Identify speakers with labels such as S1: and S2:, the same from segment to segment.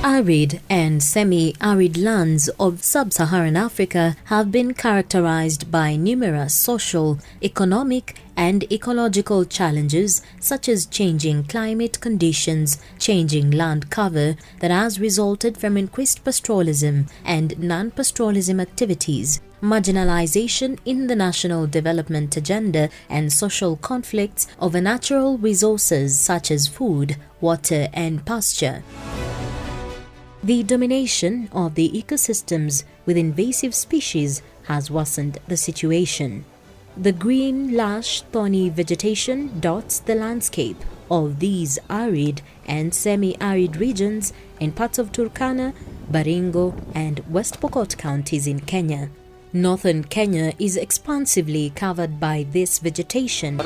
S1: Arid and semi-arid lands of sub-Saharan Africa have been characterized by numerous social, economic and ecological challenges such as changing climate conditions, changing land cover that has resulted from increased pastoralism and non-pastoralism activities, marginalization in the national development agenda and social conflicts over natural resources such as food, water and pasture. The domination of the ecosystems with invasive species has worsened the situation. The green, lush, thorny vegetation dots the landscape of these arid and semi-arid regions in parts of Turkana, Baringo and West Pokot counties in Kenya. Northern Kenya is expansively covered by this vegetation.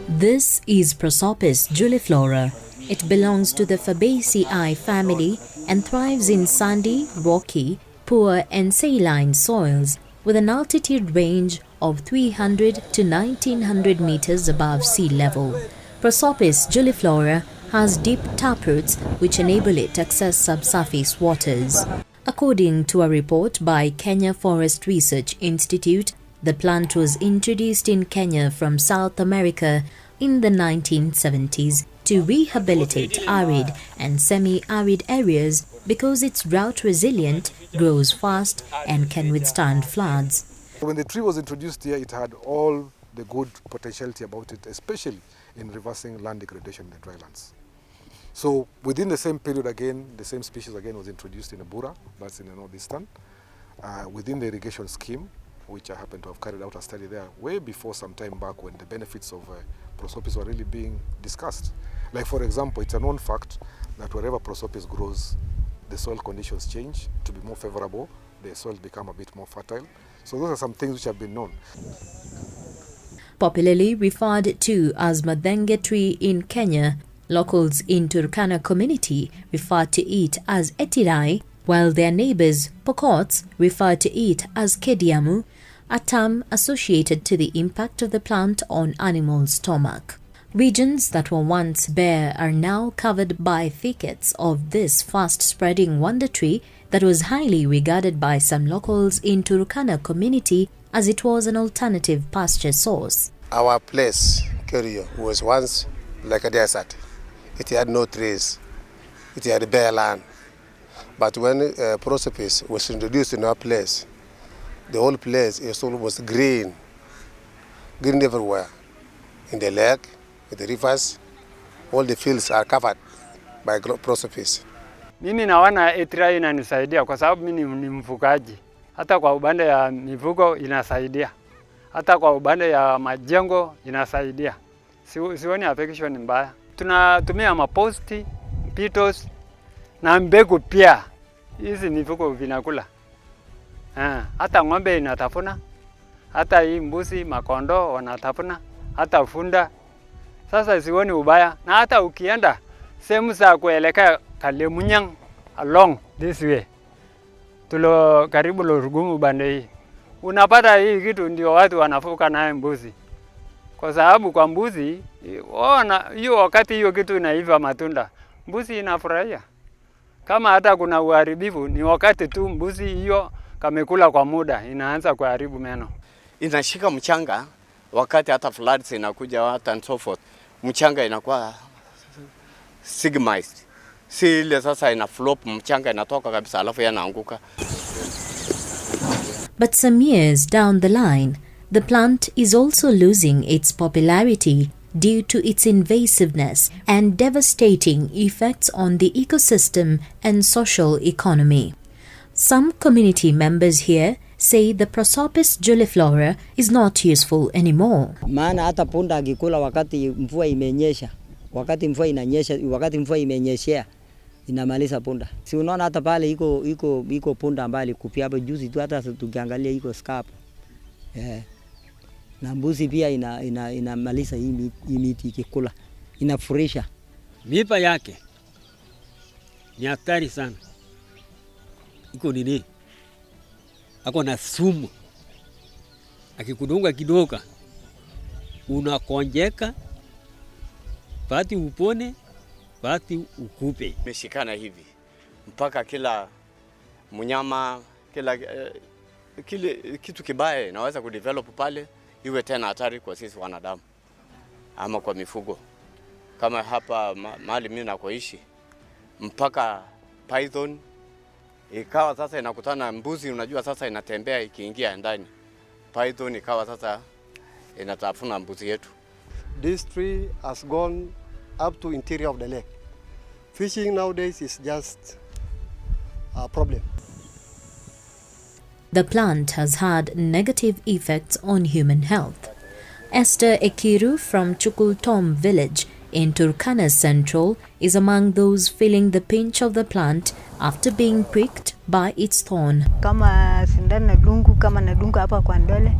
S1: This is Prosopis juliflora. It belongs to the Fabaceae family and thrives in sandy, rocky, poor and saline soils with an altitude range of 300 to 1900 meters above sea level. Prosopis juliflora has deep taproots which enable it to access subsurface waters. According to a report by Kenya Forest Research Institute, the plant was introduced in Kenya from South America in the 1970s to rehabilitate arid and semi-arid areas because it's drought resilient, grows fast and can withstand floods.
S2: When the tree was introduced here, it had all the good potentiality about it, especially in reversing land degradation in the drylands. So within the same period again, the same species again was introduced in Ebura, that's in the northeastern, within the irrigation scheme, which I happen to have carried out a study there way before some time back when the benefits of Prosopis were really being discussed. Like for example, it's a known fact that wherever Prosopis grows, the soil conditions change to be more favorable, the soil become a bit more fertile. So those are some things which have been known.
S1: Popularly referred to as Madenge tree in Kenya, locals in Turkana community refer to it as Etirai, while their neighbors, Pokots, refer to it as Kediamu, a term associated to the impact of the plant on animal stomach. Regions that were once bare are now covered by thickets of this fast-spreading wonder tree that was highly regarded by some locals in Turkana community as it was an alternative pasture source.
S3: Our place, Kerio, was once like a desert. It had no trees. It had bare land. But when Prosopis was introduced in our place, the whole place is almost green. Green everywhere. In the lake, in the rivers, all the fields are covered by Prosopis.
S4: Mimi naona Etirai inanisaidia kwa sababu mimi ni mfugaji. Hata kwa upande ya mifugo inasaidia. Hata kwa upande ya majengo inasaidia. Sioni affection mbaya. Tunatumia maposti, pitos na mbegu pia. Hizi mifugo vinakula. Hata ng'ombe inatafuna. Hata hii mbuzi, makondo wanatafuna. Hata funda. Sasa sioni ubaya. Na hata ukienda sehemu za kuelekea Kalemunyang along this way. Tulo karibu Lorugumu bande hii. Unapata hii kitu ndio watu wanafuka naye mbuzi. Kwa sababu kwa mbuzi, hiyo wakati hiyo kitu inaiva matunda, mbuzi inafurahia. Kama hata kuna uharibifu, ni wakati tu mbuzi hiyo kamekula kwa muda, inaanza kuharibu meno.
S5: Inashika mchanga, wakati hata floods inakuja hata and so forth, mchanga inakuwa sigmized. Si ile sasa ina flop, mchanga inatoka kabisa alafu yanaanguka.
S1: But some years down the line, the plant is also losing its popularity due to its invasiveness and devastating effects on the ecosystem and social economy. Some community members here say the Prosopis juliflora is not useful anymore.
S6: Maana hata punda akikula wakati mvua imenyesha, wakati mvua inanyesha, wakati mvua imenyeshea inamaliza punda. Si unaona hata pale iko punda ambaye kupia hapo juzi tu, hata tukiangalia iko scalp. Na mbuzi pia inamaliza hii miti ikikula. Inafurisha.
S7: Mipa yake ni hatari sana. Iko nini? Ako na sumu. Akikudunga kidogo unakonjeka, pati upone basi ukupe.
S5: Meshikana hivi mpaka kila mnyama, kile kitu kibaya inaweza kudevelop pale iwe tena hatari kwa sisi wanadamu ama kwa mifugo. Kama hapa mahali mimi nakoishi, mpaka python ikawa sasa inakutana mbuzi, unajua sasa inatembea ikiingia ndani. Python ikawa sasa inatafuna mbuzi yetu.
S8: This tree has gone up to interior of the lake. Fishing nowadays is just a problem.
S1: The plant has had negative effects on human health. Esther Ekiru from Chukultom village in Turkana Central is among those feeling the pinch of the plant after being pricked by its thorn.
S9: Kama sindano nadungu, kama nadungu hapa kwa ndole,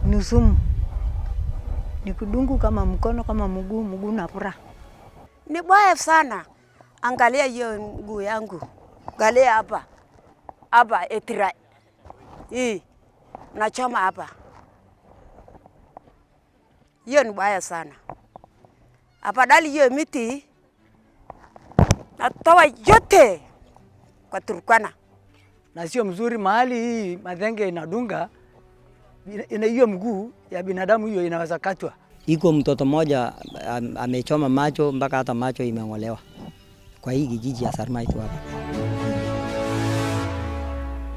S9: ni sumu. Nikudungu kama mkono, kama mguu napura.
S10: Ni baya sana. Angalia hiyo mguu yangu. Angalia hapa. Hapa etira. Hii nachoma hapa. Hiyo ni baya sana. Afadhali hiyo miti natoa yote kwa Turkana.
S6: Na sio mzuri mahali hii madhenge inadunga, ina hiyo mguu ya binadamu hiyo inaweza katwa. Iko mtoto mmoja amechoma macho mpaka hata macho imeng'olewa kwa hii kijiji ya Sarmait hapa.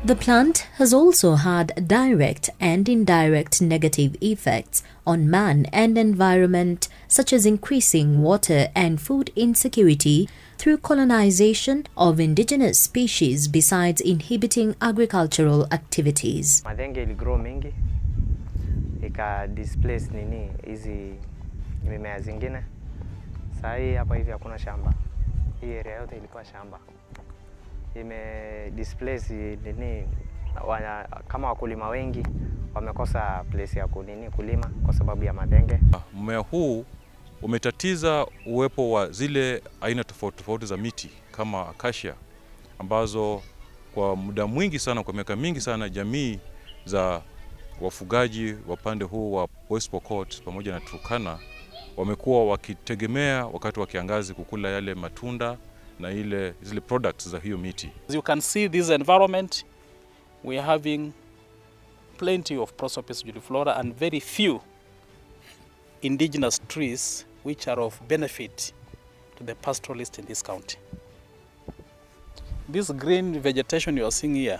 S1: The plant has also had direct and indirect negative effects on man and environment, such as increasing water and food insecurity through colonization of indigenous species, besides inhibiting agricultural activities.
S11: Madhenge iligrow mingi, ika displace hizi mimea zingine. Sasa hii hapa hivi hakuna shamba. Hii area yote ilikuwa shamba. Displace kama wakulima wengi wamekosa place ya kulima kwa sababu ya madhenge.
S12: Mmea huu umetatiza uwepo wa zile aina tofauti za miti kama acacia, ambazo kwa muda mwingi sana, kwa miaka mingi sana, jamii za wafugaji wa pande huu wa West Pokot pamoja na Turkana wamekuwa wakitegemea wakati wa kiangazi kukula yale matunda na zile products za hiyo miti.
S13: As you can see, this environment, we are having plenty of Prosopis juliflora and very few indigenous trees which are of benefit to the pastoralist in this county. This green vegetation you are seeing here,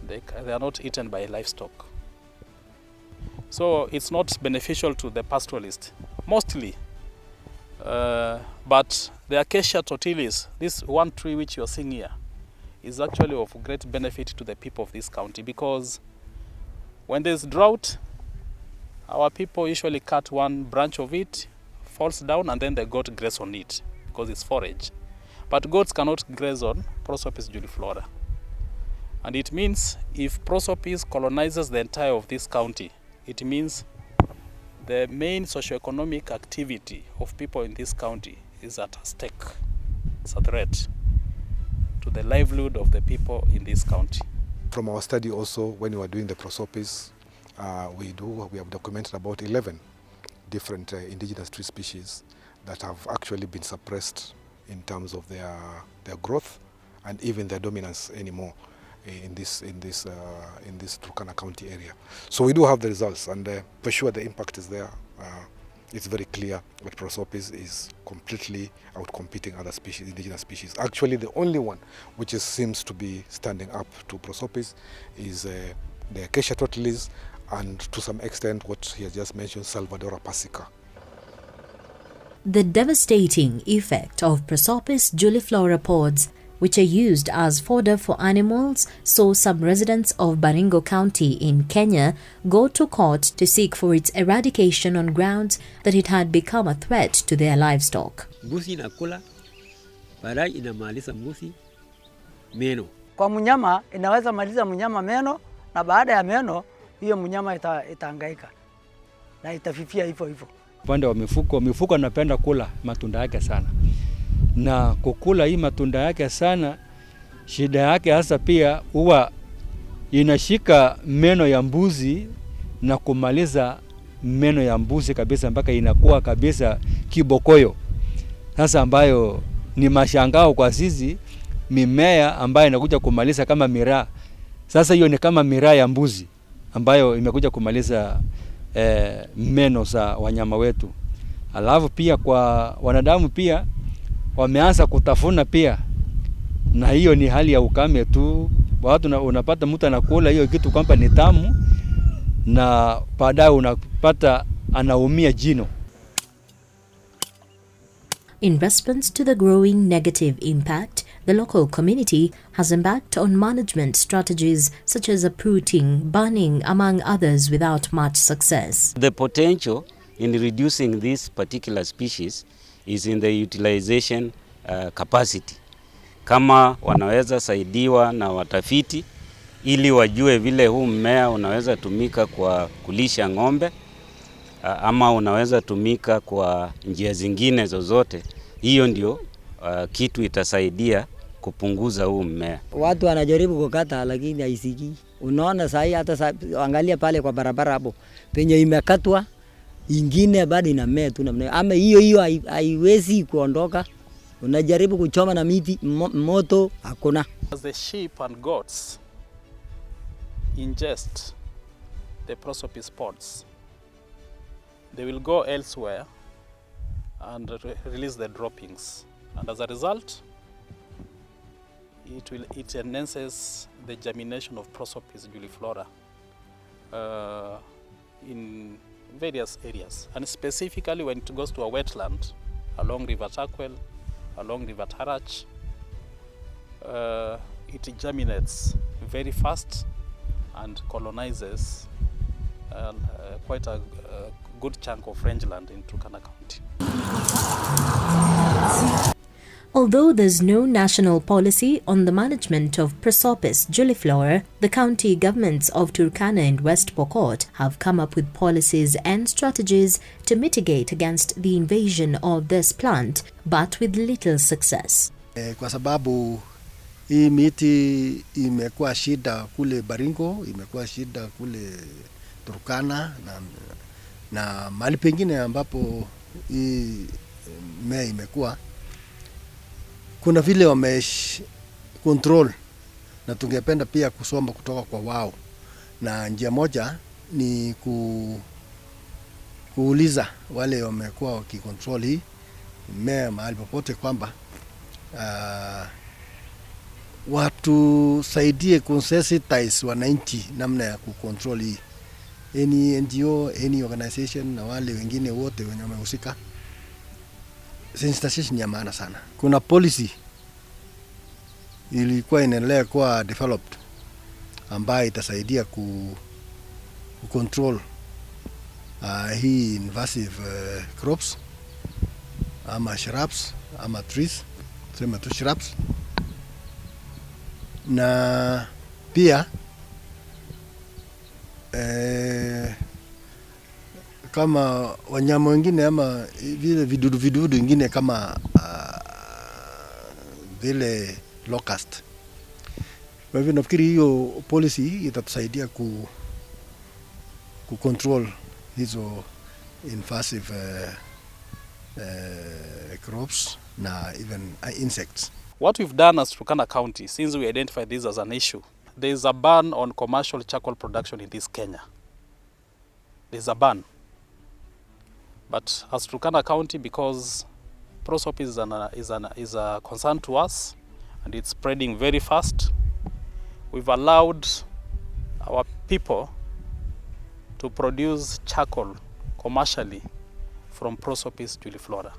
S13: they are not eaten by livestock. So it's not beneficial to the pastoralist, mostly. But the Acacia totilis, this one tree which you are seeing here, is actually of great benefit to the people of this county, because when there's drought, our people usually cut one branch of it, falls down, and then the goat graze on it because it's forage. But goats cannot graze on Prosopis juliflora. And it means if Prosopis colonizes the entire of this county, it means the main socio-economic activity of people in this county is at stake. It's a threat to the livelihood of the people in this county.
S2: From our study also, when we were doing the Prosopis, we have documented about 11 different indigenous tree species that have actually been suppressed in terms of their growth and even their dominance anymore in this Turkana County area. So we do have the results, and for sure the impact is there. It's very clear that Prosopis is completely outcompeting other species, indigenous species. Actually, the only one which seems to be standing up to Prosopis is the Acacia totilis, and to some extent what he has just mentioned, Salvadora persica.
S1: The devastating effect of Prosopis juliflora pods, which are used as fodder for animals, saw some residents of Baringo County in Kenya go to court to seek for its eradication on grounds that it had become a threat to their livestock.
S7: Mbuzi inakula, baadaye inamaliza mbuzi meno.
S6: Kwa mnyama inaweza maliza mnyama meno, na baada ya meno hiyo mnyama itahangaika na itafifia hivyo.
S14: Upande wa mifugo napenda kula matunda yake sana. Na kukula hii matunda yake sana, shida yake hasa pia huwa inashika meno ya mbuzi na kumaliza meno ya mbuzi kabisa mpaka inakuwa kabisa kibokoyo. sasa ambayo ni mashangao kwa sisi, mimea ambayo inakuja kumaliza kama miraa. Sasa hiyo ni kama miraa ya mbuzi ambayo imekuja kumaliza meno za wanyama wetu. Alafu pia kwa wanadamu pia wameanza kutafuna pia, na hiyo ni hali ya ukame tu. Watu unapata mtu anakula hiyo kitu kwamba ni tamu, na baadaye unapata anaumia jino.
S1: In response to the growing negative impact, the local community has embarked on management strategies such as uprooting, burning, among others, without much success.
S15: The potential in reducing this particular species is in the utilization capacity. Kama wanaweza saidiwa na watafiti ili wajue vile huu mmea unaweza tumika kwa kulisha ng'ombe ama unaweza tumika kwa njia zingine zozote, hiyo ndio kitu itasaidia kupunguza huu mmea.
S6: Watu wanajaribu kukata lakini haisikii. Unaona sahi hata angalia pale kwa barabara hapo penye imekatwa, ingine bado inamea tu namna. Ama hiyo haiwezi kuondoka. Unajaribu kuchoma na miti moto hakuna.
S13: As the sheep and goats ingest the prosopis pods, they will go elsewhere and release the droppings, and as a result it enhances the germination of Prosopis juliflora in various areas, and specifically when it goes to a wetland along River Takwel, along River Tarach, it germinates very fast and colonizes quite a good chunk of rangeland in Turkana County.
S1: Although there's no national policy on the management of Prosopis juliflora, the county governments of Turkana and West Pokot have come up with policies and strategies to mitigate against the invasion of this plant, but with little success.
S16: Kwa sababu hii miti imekuwa shida kule Baringo, imekuwa shida kule Turkana na mahali pengine ambapo hii mmea imekuwa, kuna vile control, na tungependa pia kusoma kutoka kwa wao, na njia moja ni kuuliza wale wamekuwa wakicontrol hii mmea mahali popote kwamba watu saidie consensitize wananchi namna ya kucontrol hii. Any NGO, any organization na wale wengine wote wenye wamehusika, sensitization ya maana sana. Kuna policy ilikuwa inaendelea kuwa developed ambayo itasaidia control hii invasive crops ama shrubs ama trees, sema tu shrubs, na pia kama wanyama wengine ama vile vidudu wengine kama vile locust. Kwa hivyo nafikiri hiyo policy itatusaidia control hizo invasive crops na even insects.
S13: What we've done as Turkana County, since we identified this as an issue, there is a ban on commercial charcoal production in this Kenya. There's a ban. But as Turkana County, because Prosopis is a concern to us and it's spreading very fast, we've allowed our people to produce charcoal commercially from Prosopis juliflora.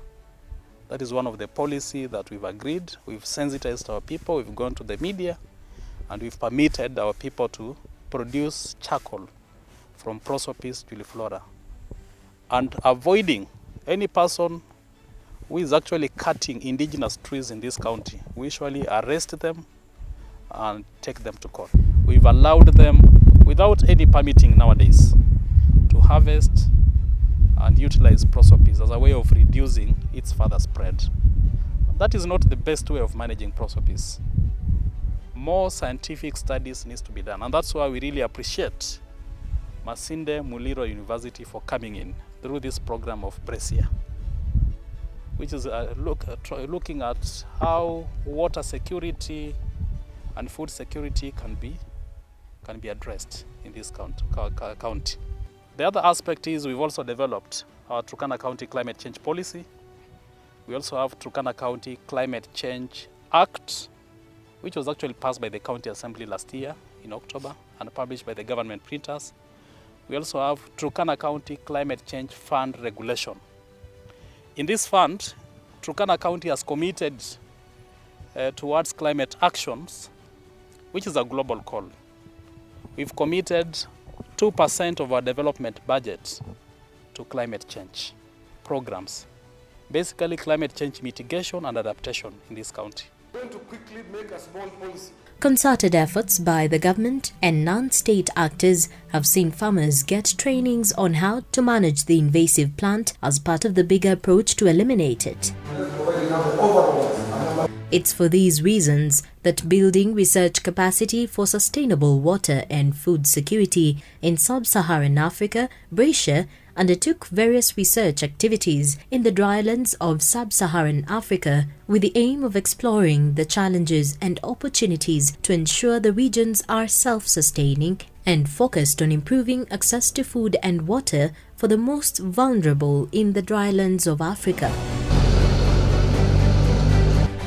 S13: That is one of the policy that we've agreed. We've sensitized our people, we've gone to the media, and we've permitted our people to produce charcoal from Prosopis juliflora, and avoiding any person who is actually cutting indigenous trees in this county. We usually arrest them and take them to court. We've allowed them, without any permitting nowadays, to harvest and utilize Prosopis as a way of reducing its further spread. That is not the best way of managing Prosopis. More scientific studies needs to be done, and that's why we really appreciate Masinde Muliro University for coming in through this program of Brescia. which is looking at how water security and food security can be addressed in this county. The other aspect is we've also developed our Turkana County Climate Change Policy. We also have Turkana County Climate Change Act, which was actually passed by the County Assembly last year in October and published by the government printers. We also have Turkana County Climate Change Fund Regulation. In this fund, Turkana County has committed towards climate actions, which is a global call. We've committed 2% of our development budget to climate change programs. Basically, climate change mitigation and adaptation in this county.
S2: Going to quickly make a small policy.
S1: Concerted efforts by the government and non-state actors have seen farmers get trainings on how to manage the invasive plant as part of the bigger approach to eliminate it. It's for these reasons that building research capacity for sustainable water and food security in sub-Saharan Africa, BRACEA undertook various research activities in the drylands of sub-Saharan Africa with the aim of exploring the challenges and opportunities to ensure the regions are self-sustaining and focused on improving access to food and water for the most vulnerable in the drylands of Africa.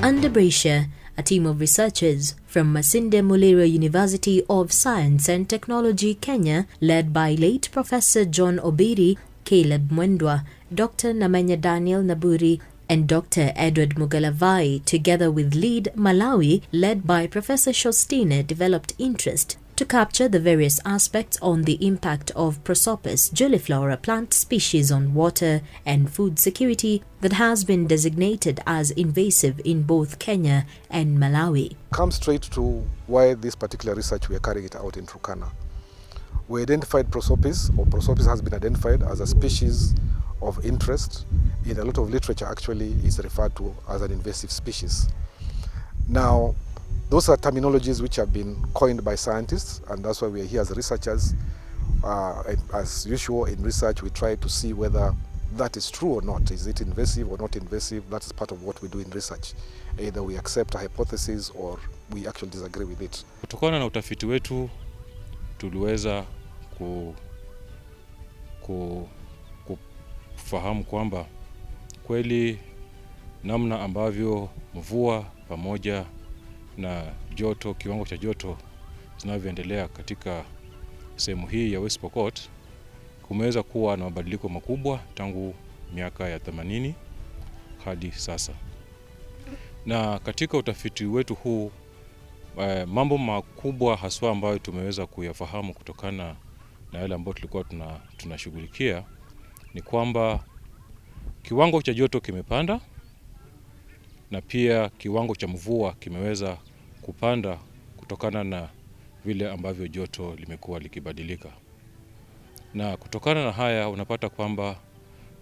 S1: Under BRACEA, a team of researchers from Masinde Muliro University of Science and Technology, Kenya, led by late Professor John Obiri, Caleb Mwendwa, Dr. Namenya Daniel Naburi, and Dr. Edward Mugalavai, together with lead Malawi, led by Professor Shostine, developed interest to capture the various aspects on the impact of Prosopis juliflora plant species on water and food security that has been designated as invasive in both Kenya and Malawi.
S2: Come straight to why this particular research we are carrying it out in Turkana. We identified Prosopis, or Prosopis has been identified as a species of interest. In a lot of literature, actually, it's referred to as an invasive species. Now, those are terminologies which have been coined by scientists, and that's why we are here as researchers. As usual in research, we try to see whether that is true or not. Is it invasive or not invasive? That is part of what we do in research. Either we accept a hypothesis or we actually disagree with it.
S12: Kutokana na utafiti wetu tuliweza kufahamu kwamba kweli namna ambavyo mvua pamoja na joto, kiwango cha joto zinavyoendelea katika sehemu hii ya West Pokot kumeweza kuwa na mabadiliko makubwa tangu miaka ya 80 hadi sasa. Na katika utafiti wetu huu mambo makubwa haswa ambayo tumeweza kuyafahamu kutokana na yale ambayo tulikuwa tunashughulikia ni kwamba kiwango cha joto kimepanda na pia kiwango cha mvua kimeweza kupanda kutokana na vile ambavyo joto limekuwa likibadilika. Na kutokana na haya unapata kwamba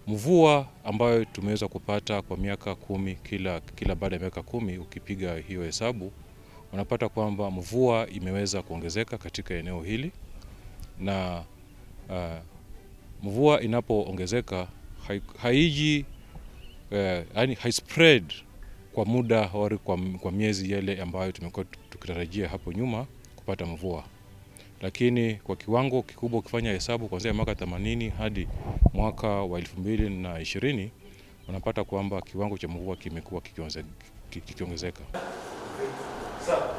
S12: mvua ambayo tumeweza kupata kwa miaka 10 kila baada ya miaka 10 ukipiga hiyo hesabu unapata kwamba mvua imeweza kuongezeka katika eneo hili, na mvua inapoongezeka haiji yani haispread kwa muda au kwa miezi yale ambayo tumekuwa tukitarajia hapo nyuma kupata mvua. Lakini kwa kiwango kikubwa ukifanya hesabu kuanzia mwaka 80 hadi mwaka wa 2020 unapata kwamba kiwango cha mvua kimekuwa kikiongezeka.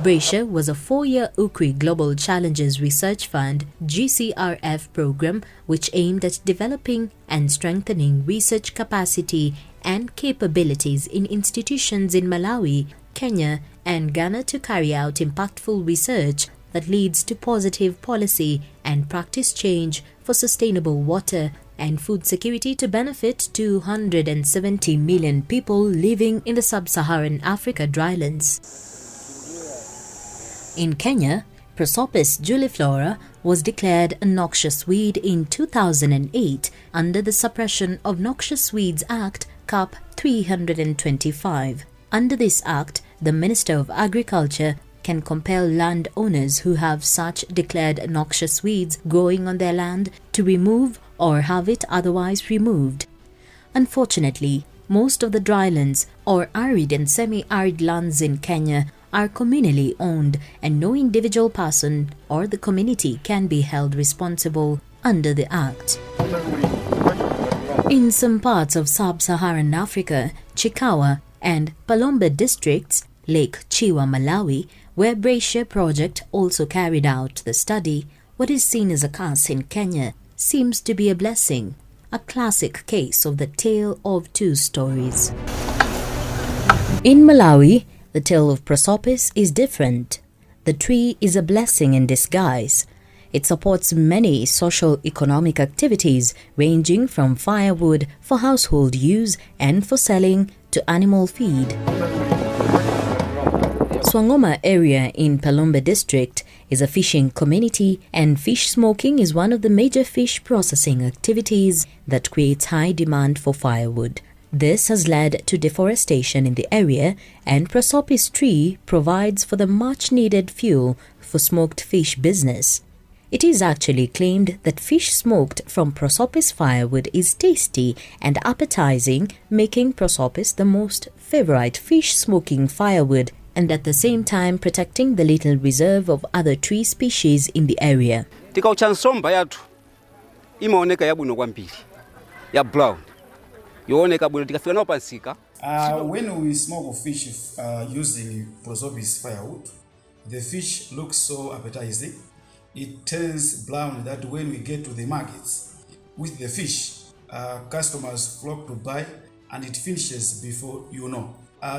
S1: BRACEA was a 4-year UKRI Global Challenges Research Fund GCRF program which aimed at developing and strengthening research capacity and capabilities in institutions in Malawi, Kenya, and Ghana to carry out impactful research that leads to positive policy and practice change for sustainable water and food security to benefit 270 million people living in the sub-Saharan Africa drylands. In Kenya, Prosopis juliflora was declared a noxious weed in 2008 under the Suppression of Noxious Weeds Act, CAP 325. Under this act, the Minister of Agriculture can compel landowners who have such declared noxious weeds growing on their land to remove or have it otherwise removed. Unfortunately, Most of the drylands, or arid and semi-arid lands in Kenya, are communally owned, and no individual person or the community can be held responsible under the Act. In some parts of sub-Saharan Africa, Chikawa and Palombe districts, Lake Chiwa, Malawi, where Bracia Project also carried out the study, what is seen as a curse in Kenya seems to be a blessing, a classic case of the tale of two stories. In Malawi, the tale of Prosopis is different. The tree is a blessing in disguise. It supports many social-economic activities ranging from firewood for household use and for selling to animal feed. Swangoma area in Palombe district is a fishing community, and fish smoking is one of the major fish processing activities that creates high demand for firewood. This has led to deforestation in the area, and Prosopis tree provides for the much-needed fuel for smoked fish business. It is actually claimed that fish smoked from Prosopis firewood is tasty and appetizing, making Prosopis the most favorite fish smoking firewood, and at the same time protecting the little reserve of other tree species in the area.
S17: Tikauchansomba yatu imaoneka yabuno kwa mbili ya brown yooneka bwino tikafika nao pansika.
S18: When we smoke fish using Prosopis firewood, the fish looks so appetizing. It turns brown that when we get to the markets with the fish, customers flock to buy, and it finishes before you know.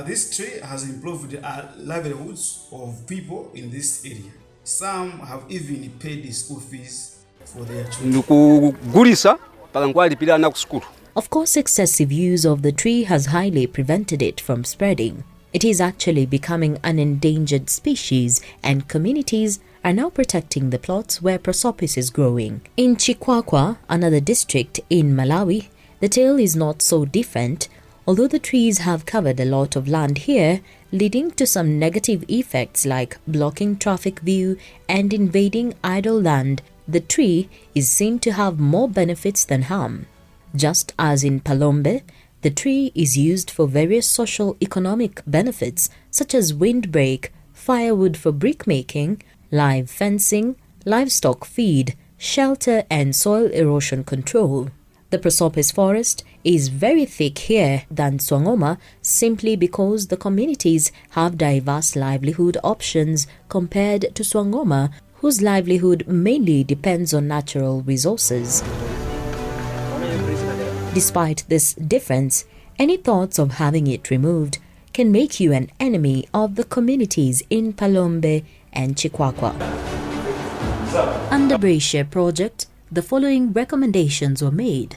S18: This tree has improved livelihoods of people in this area. Some have even paid the school fees for their children.
S1: Of course, excessive use of the tree has highly prevented it from spreading. It is actually becoming an endangered species, and communities are now protecting the plots where Prosopis is growing. In Chikwakwa, another district in Malawi, the tale is not so different, although the trees have covered a lot of land here, leading to some negative effects like blocking traffic view and invading idle land. The tree is seen to have more benefits than harm. Just as in Palombe, the tree is used for various social-economic benefits such as windbreak, firewood for brickmaking, live fencing, livestock feed, shelter and soil erosion control. The Prosopis forest is very thick here than Swangoma simply because the communities have diverse livelihood options compared to Swangoma, whose livelihood mainly depends on natural resources. Despite this difference, any thoughts of having it removed can make you an enemy of the communities in Palombe and Chikwakwa. Under Bracia Project, the following recommendations were made.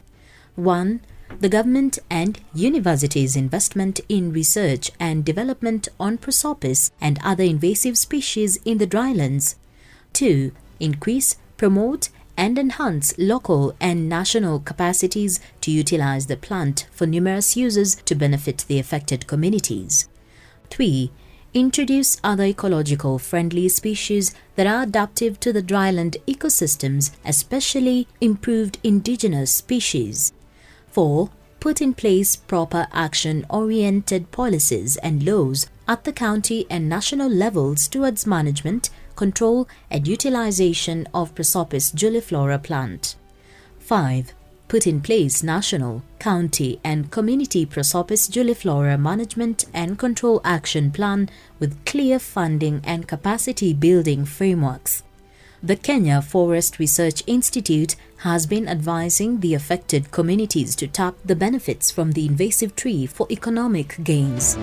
S1: 1. The government and universities' investment in research and development on Prosopis and other invasive species in the drylands. 2. Increase, promote, and enhance local and national capacities to utilize the plant for numerous uses to benefit the affected communities. 3. Introduce other ecological friendly species that are adaptive to the dryland ecosystems, especially improved indigenous species. 4. Put in place proper action-oriented policies and laws at the county and national levels towards management, control and utilization of Prosopis juliflora plant. 5. Put in place national, county and community Prosopis juliflora management and control action plan with clear funding and capacity building frameworks. The Kenya Forest Research Institute has been advising the affected communities to tap the benefits from the invasive tree for economic gains.